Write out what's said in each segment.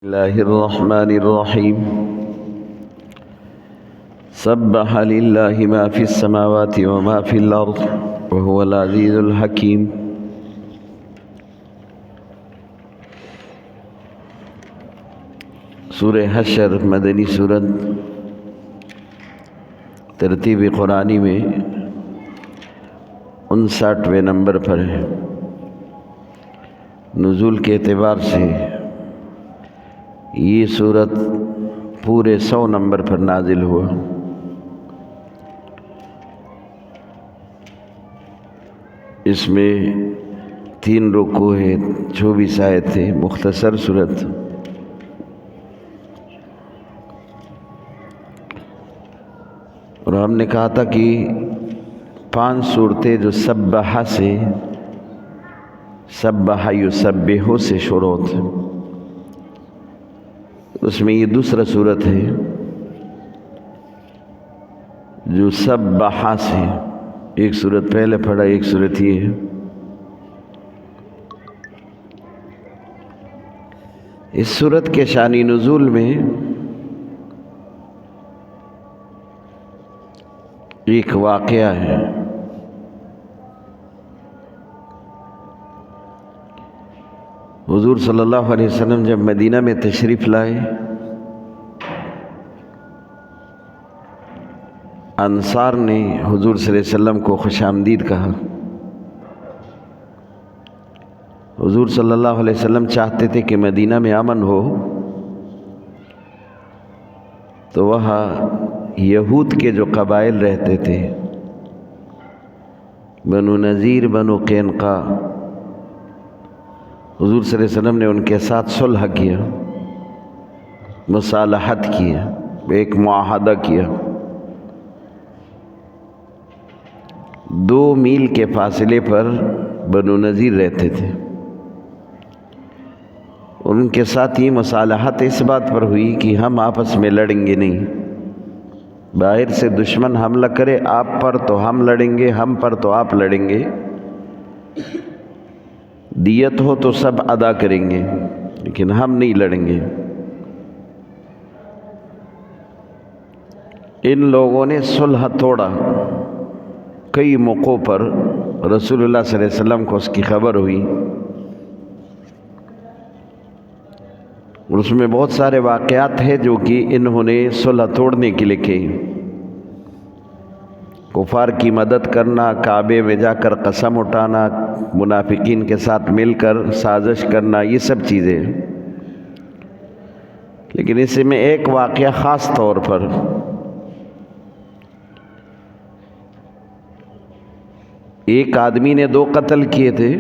الله الرحمن الرحيم سبح لله ما في السماوات وما في الأرض وهو العزيز الحكيم سورہ حشر مدنی سورت ترتیب قرآنی میں 59ویں نمبر پر ہے۔ نزول کے اعتبار سے یہ سورت پورے 100 نمبر پر نازل ہوا۔ اس میں 3 رکوع ہے، 24 آیت ہے، مختصر سورت۔ اور ہم نے کہا تھا کہ 5 صورتیں جو سبح سے، سبح یسبح سے شروع ہوتے، اس میں یہ دوسرا صورت ہے جو سبح سے، ایک صورت پہلے پڑھا، ایک صورت یہ ہے۔ اس صورت کے شان نزول میں ایک واقعہ ہے۔ حضور صلی اللہ علیہ وسلم جب مدینہ میں تشریف لائے، انصار نے حضور صلی اللہ علیہ وسلم کو خوش آمدید کہا۔ حضور صلی اللہ علیہ وسلم چاہتے تھے کہ مدینہ میں امن ہو، تو وہاں یہود کے جو قبائل رہتے تھے، بنو نذیر، بنو قینقاع، حضور صلی اللہ علیہ وسلم نے ان کے ساتھ صلح کیا، مصالحت کیا، ایک معاہدہ کیا۔ 2 میل کے فاصلے پر بنو نذیر رہتے تھے۔ ان کے ساتھ یہ مصالحت اس بات پر ہوئی کہ ہم آپس میں لڑیں گے نہیں، باہر سے دشمن حملہ کرے آپ پر تو ہم لڑیں گے، ہم پر تو آپ لڑیں گے، دیت ہو تو سب ادا کریں گے، لیکن ہم نہیں لڑیں گے۔ ان لوگوں نے صلح توڑا۔ کئی موقعوں پر رسول اللہ صلی اللہ علیہ وسلم کو اس کی خبر ہوئی، اور اس میں بہت سارے واقعات ہیں جو کہ انہوں نے صلح توڑنے کے لیے کی۔ کفار کی مدد کرنا، کعبے میں جا کر قسم اٹھانا، منافقین کے ساتھ مل کر سازش کرنا، یہ سب چیزیں۔ لیکن اس میں ایک واقعہ خاص طور پر، ایک آدمی نے 2 قتل کیے تھے،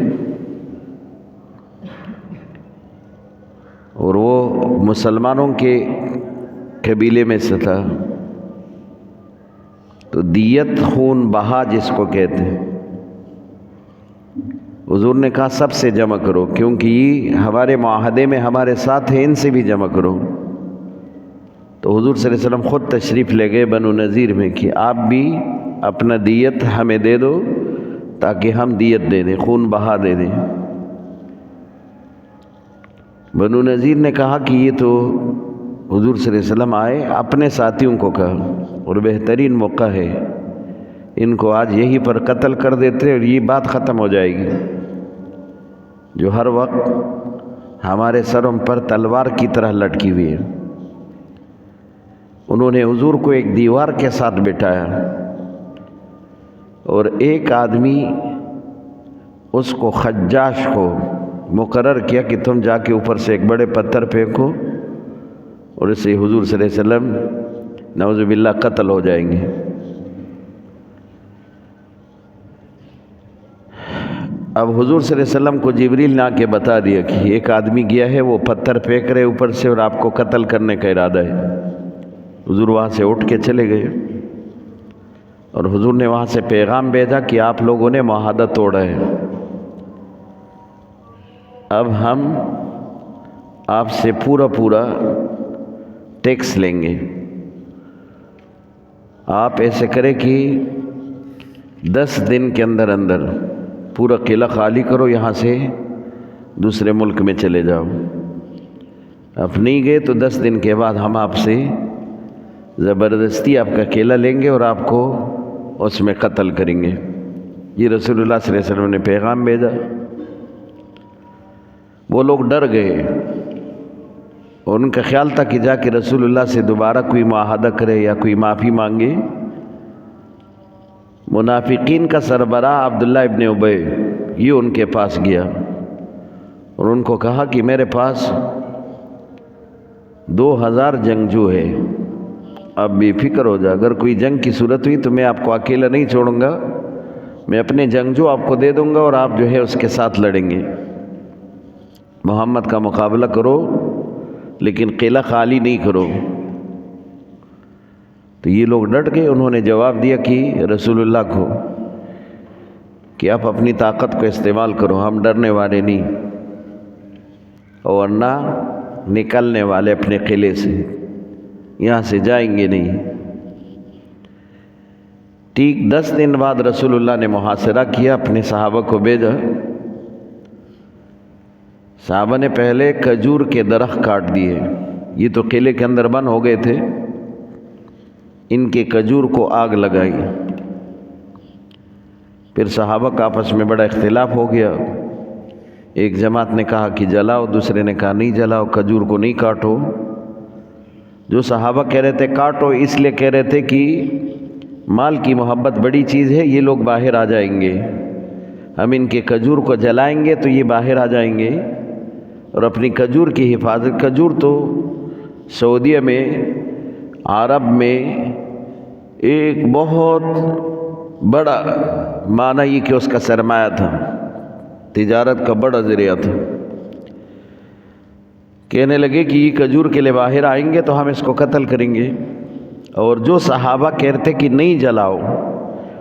اور وہ مسلمانوں کے قبیلے میں سے تھا، تو دیت خون بہا جس کو کہتے ہیں، حضور نے کہا سب سے جمع کرو، کیونکہ یہ ہمارے معاہدے میں ہمارے ساتھ ہیں، ان سے بھی جمع کرو۔ تو حضور صلی اللہ علیہ وسلم خود تشریف لے گئے بنو نذیر میں کہ آپ بھی اپنا دیت ہمیں دے دو تاکہ ہم دیت دے دیں، خون بہا دے دیں۔ بنو نذیر نے کہا کہ یہ تو حضور صلی اللہ علیہ وسلم آئے، اپنے ساتھیوں کو کہا، اور بہترین موقع ہے، ان کو آج یہی پر قتل کر دیتے اور یہ بات ختم ہو جائے گی، جو ہر وقت ہمارے سروں پر تلوار کی طرح لٹکی ہوئی ہے۔ انہوں نے حضور کو ایک دیوار کے ساتھ بٹھایا، اور ایک آدمی اس کو خجاش کو مقرر کیا کہ تم جا کے اوپر سے ایک بڑے پتھر پھینکو، اور اس سے حضور صلی اللہ علیہ وسلم نعوذ باللہ قتل ہو جائیں گے۔ اب حضور صلی اللہ علیہ وسلم کو جبریل نے آ کے بتا دیا کہ ایک آدمی گیا ہے، وہ پتھر پھینک رہے اوپر سے، اور آپ کو قتل کرنے کا ارادہ ہے۔ حضور وہاں سے اٹھ کے چلے گئے، اور حضور نے وہاں سے پیغام بھیجا کہ آپ لوگوں نے معاہدہ توڑا ہے، اب ہم آپ سے پورا ٹیکس لیں گے۔ آپ ایسے کریں کہ 10 دن کے اندر پورا قلعہ خالی کرو، یہاں سے دوسرے ملک میں چلے جاؤ۔ آپ نہیں گئے تو 10 دن کے بعد ہم آپ سے زبردستی آپ کا کیلا لیں گے اور آپ کو اس میں قتل کریں گے۔ یہ رسول اللہ صلی اللہ علیہ وسلم نے پیغام بھیجا۔ وہ لوگ ڈر گئے اور ان کا خیال تھا کہ جا کے رسول اللہ سے دوبارہ کوئی معاہدہ کرے یا کوئی معافی مانگے۔ منافقین کا سربراہ عبداللہ ابن ابی یہ ان کے پاس گیا اور ان کو کہا کہ میرے پاس 2000 جنگجو ہے، آپ بے فکر ہو جا، اگر کوئی جنگ کی صورت ہوئی تو میں آپ کو اکیلا نہیں چھوڑوں گا، میں اپنے جنگجو آپ کو دے دوں گا اور آپ جو ہے اس کے ساتھ لڑیں گے، محمد کا مقابلہ کرو لیکن قلعہ خالی نہیں کرو۔ تو یہ لوگ ڈٹ گئے، انہوں نے جواب دیا کہ رسول اللہ کو کہ آپ اپنی طاقت کو استعمال کرو، ہم ڈرنے والے نہیں اور نہ نکلنے والے اپنے قلعے سے، یہاں سے جائیں گے نہیں۔ ٹھیک 10 دن بعد رسول اللہ نے محاصرہ کیا، اپنے صحابہ کو بھیجا۔ صحابہ نے پہلے کھجور کے درخت کاٹ دیے، یہ تو قلعے کے اندر بند ہو گئے تھے، ان کے کھجور کو آگ لگائی۔ پھر صحابہ کا آپس میں بڑا اختلاف ہو گیا، ایک جماعت نے کہا کہ جلاؤ، دوسرے نے کہا نہیں جلاؤ، کھجور کو نہیں کاٹو۔ جو صحابہ کہہ رہے تھے کاٹو، اس لیے کہہ رہے تھے کہ مال کی محبت بڑی چیز ہے، یہ لوگ باہر آ جائیں گے، ہم ان کے کھجور کو جلائیں گے تو یہ باہر آ جائیں گے اور اپنی کھجور کی حفاظت۔ کھجور تو سعودیہ میں، عرب میں ایک بہت بڑا معنی یہ کہ اس کا سرمایہ تھا، تجارت کا بڑا ذریعہ تھا۔ کہنے لگے کہ یہ کھجور کے لیے باہر آئیں گے تو ہم اس کو قتل کریں گے، اور جو صحابہ کہتے کہ نہیں جلاؤ،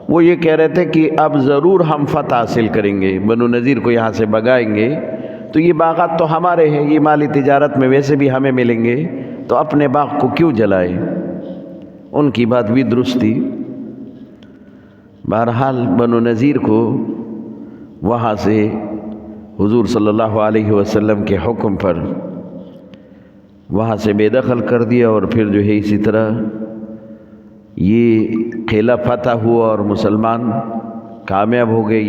وہ یہ کہہ رہے تھے کہ اب ضرور ہم فتح حاصل کریں گے، بنو نذیر کو یہاں سے بگائیں گے تو یہ باغات تو ہمارے ہیں، یہ مالی تجارت میں ویسے بھی ہمیں ملیں گے، تو اپنے باغ کو کیوں جلائے۔ ان کی بات بھی درست تھی۔ بہرحال بنو نذیر کو وہاں سے حضور صلی اللہ علیہ وسلم کے حکم پر وہاں سے بے دخل کر دیا، اور پھر جو ہے اسی طرح یہ قلعہ فتح ہوا اور مسلمان کامیاب ہو گئے۔